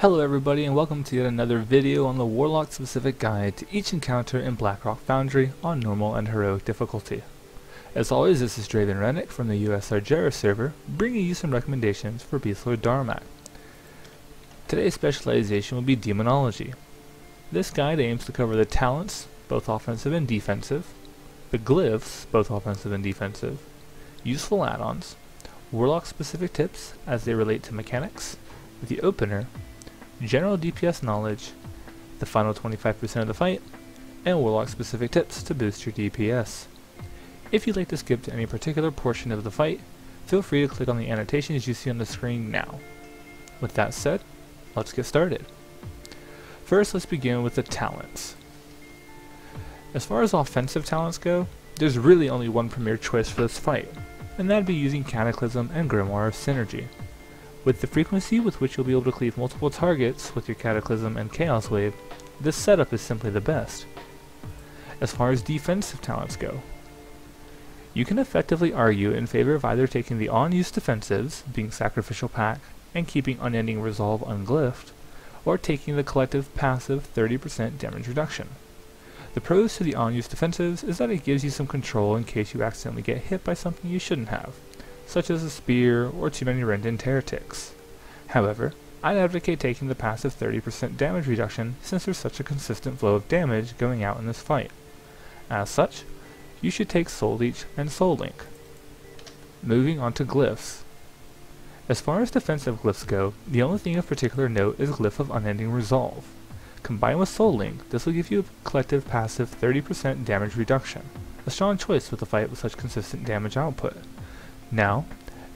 Hello everybody and welcome to yet another video on the Warlock specific guide to each encounter in Blackrock Foundry on normal and heroic difficulty. As always, this is Draven Rennick from the US Argera server, bringing you some recommendations for Beastlord Darmac. Today's specialization will be Demonology. This guide aims to cover the talents, both offensive and defensive, the glyphs, both offensive and defensive, useful add-ons, Warlock specific tips as they relate to mechanics, the opener, general DPS knowledge, the final 25% of the fight, and Warlock specific tips to boost your DPS. If you'd like to skip to any particular portion of the fight, feel free to click on the annotations you see on the screen now. With that said, let's get started. First, let's begin with the talents. As far as offensive talents go, there's really only one premier choice for this fight, and that'd be using Cataclysm and Grimoire synergy. With the frequency with which you'll be able to cleave multiple targets with your Cataclysm and Chaos Wave, this setup is simply the best. As far as defensive talents go, you can effectively argue in favor of either taking the on-use defensives, being Sacrificial Pack, and keeping Unending Resolve unglyphed, or taking the collective passive 30% damage reduction. The pros to the on-use defensives is that it gives you some control in case you accidentally get hit by something you shouldn't have, such as a spear or too many rend and tear ticks. However, I'd advocate taking the passive 30% damage reduction since there's such a consistent flow of damage going out in this fight. As such, you should take Soul Leech and Soul Link. Moving on to glyphs. As far as defensive glyphs go, the only thing of particular note is Glyph of Unending Resolve. Combined with Soul Link, this will give you a collective passive 30% damage reduction, a strong choice with a fight with such consistent damage output. Now,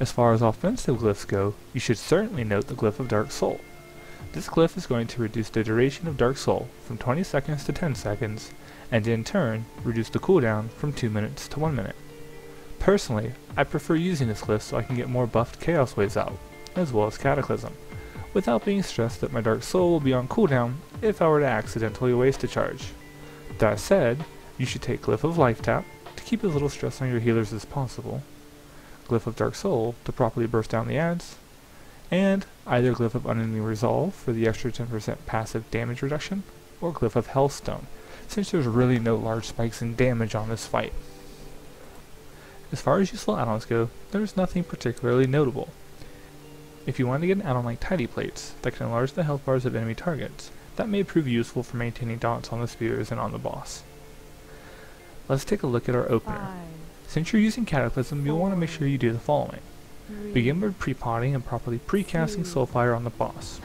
as far as offensive glyphs go, you should certainly note the Glyph of Dark Soul. This glyph is going to reduce the duration of Dark Soul from 20 seconds to 10 seconds, and in turn, reduce the cooldown from 2 minutes to 1 minute. Personally, I prefer using this glyph so I can get more buffed Chaos Waves out, as well as Cataclysm, without being stressed that my Dark Soul will be on cooldown if I were to accidentally waste a charge. That said, you should take Glyph of Life Tap to keep as little stress on your healers as possible, Glyph of Dark Soul to properly burst down the adds, and either Glyph of Unending Resolve for the extra 10% passive damage reduction, or Glyph of Healthstone, since there's really no large spikes in damage on this fight. As far as useful add-ons go, there's nothing particularly notable. If you want to get an add-on like Tidy Plates that can enlarge the health bars of enemy targets, that may prove useful for maintaining dots on the spears and on the boss. Let's take a look at our opener. Since you're using Cataclysm, you'll want to make sure you do the following. Begin by pre-potting and properly pre-casting Soulfire on the boss.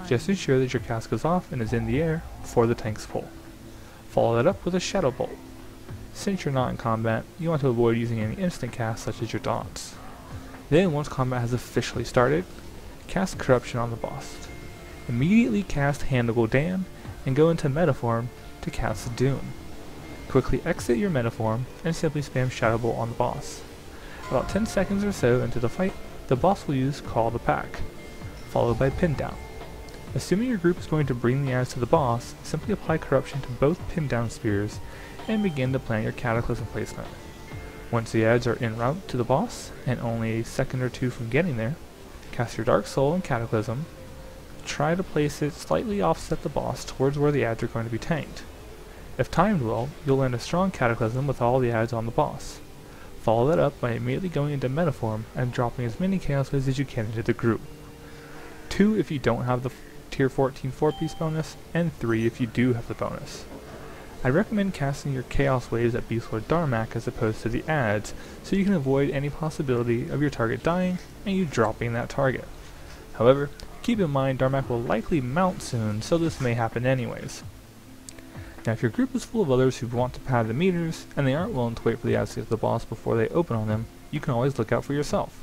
Just ensure that your cast goes off and is in the air before the tanks pull. Follow that up with a Shadow Bolt. Since you're not in combat, you want to avoid using any instant casts such as your dots. Then, once combat has officially started, cast Corruption on the boss. Immediately cast Handable Dam and go into Metaform to cast Doom. Quickly exit your Metaform and simply spam Shadow Bolt on the boss. About 10 seconds or so into the fight, the boss will use Call the Pack, followed by Pin Down. Assuming your group is going to bring the adds to the boss, simply apply Corruption to both Pin Down spears and begin to plan your Cataclysm placement. Once the adds are en route to the boss, and only a second or two from getting there, cast your Dark Soul and Cataclysm. Try to place it slightly offset the boss towards where the adds are going to be tanked. If timed well, you'll land a strong Cataclysm with all the adds on the boss. Follow that up by immediately going into Metaform and dropping as many Chaos Waves as you can into the group. 2 if you don't have the Tier 14 4-piece bonus, and 3 if you do have the bonus. I recommend casting your Chaos Waves at Beastlord Darmac as opposed to the adds, so you can avoid any possibility of your target dying and you dropping that target. However, keep in mind Darmac will likely mount soon, so this may happen anyways. Now if your group is full of others who want to pad the meters, and they aren't willing to wait for the adds to get to the boss before they open on them, you can always look out for yourself.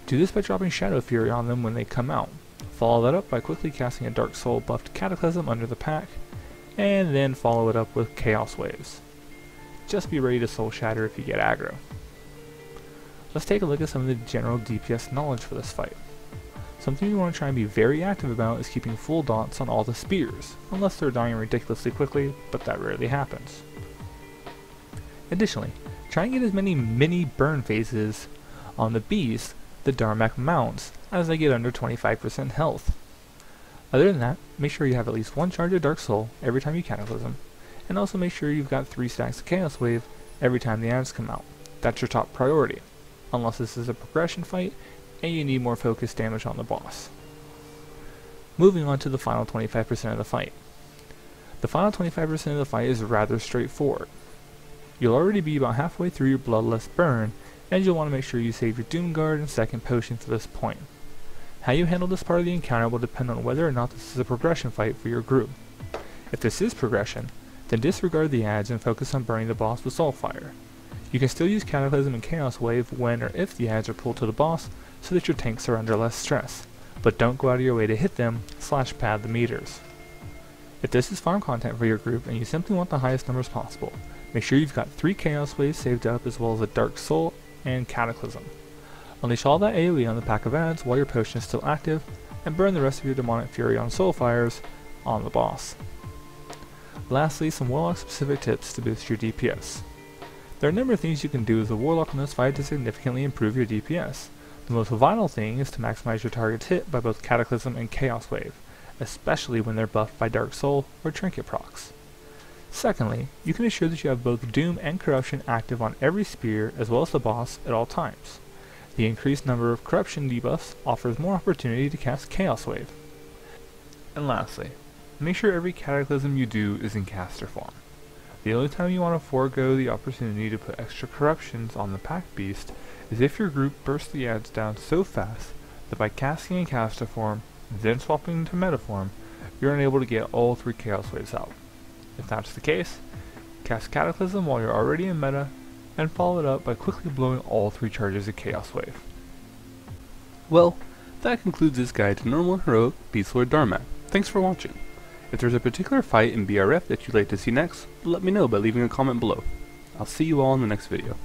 Do this by dropping Shadow Fury on them when they come out. Follow that up by quickly casting a Dark Soul buffed Cataclysm under the pack, and then follow it up with Chaos Waves. Just be ready to Soulshatter if you get aggro. Let's take a look at some of the general DPS knowledge for this fight. Something you want to try and be very active about is keeping full dots on all the spears, unless they're dying ridiculously quickly, but that rarely happens. Additionally, try and get as many mini burn phases on the beast the Darmac mounts as they get under 25% health. Other than that, make sure you have at least 1 charge of Dark Soul every time you Cataclysm, and also make sure you've got 3 stacks of Chaos Wave every time the Addons come out. That's your top priority, unless this is a progression fight and you need more focused damage on the boss. Moving on to the final 25% of the fight. The final 25% of the fight is rather straightforward. You'll already be about halfway through your Bloodlust burn, and you'll want to make sure you save your Doomguard and second potion for this point. How you handle this part of the encounter will depend on whether or not this is a progression fight for your group. If this is progression, then disregard the adds and focus on burning the boss with Soulfire. You can still use Cataclysm and Chaos Wave when or if the adds are pulled to the boss so that your tanks are under less stress, but don't go out of your way to hit them / pad the meters. If this is farm content for your group and you simply want the highest numbers possible, make sure you've got 3 Chaos Waves saved up as well as a Dark Soul and Cataclysm. Unleash all that AoE on the pack of adds while your potion is still active, and burn the rest of your Demonic Fury on Soulfires on the boss. Lastly, some Warlock specific tips to boost your DPS. There are a number of things you can do as a Warlock in this fight to significantly improve your DPS. The most vital thing is to maximize your target's hit by both Cataclysm and Chaos Wave, especially when they're buffed by Dark Soul or Trinket procs. Secondly, you can ensure that you have both Doom and Corruption active on every spear as well as the boss at all times. The increased number of Corruption debuffs offers more opportunity to cast Chaos Wave. And lastly, make sure every Cataclysm you do is in caster form. The only time you want to forego the opportunity to put extra Corruptions on the Pack Beast is if your group bursts the adds down so fast that by casting in caster form, then swapping into meta form, you're unable to get all 3 Chaos Waves out. If that's the case, cast Cataclysm while you're already in meta, and follow it up by quickly blowing all 3 charges of Chaos Wave. Well, that concludes this guide to normal and heroic Beastlord Darmac. Thanks for watching. If there's a particular fight in BRF that you'd like to see next, let me know by leaving a comment below. I'll see you all in the next video.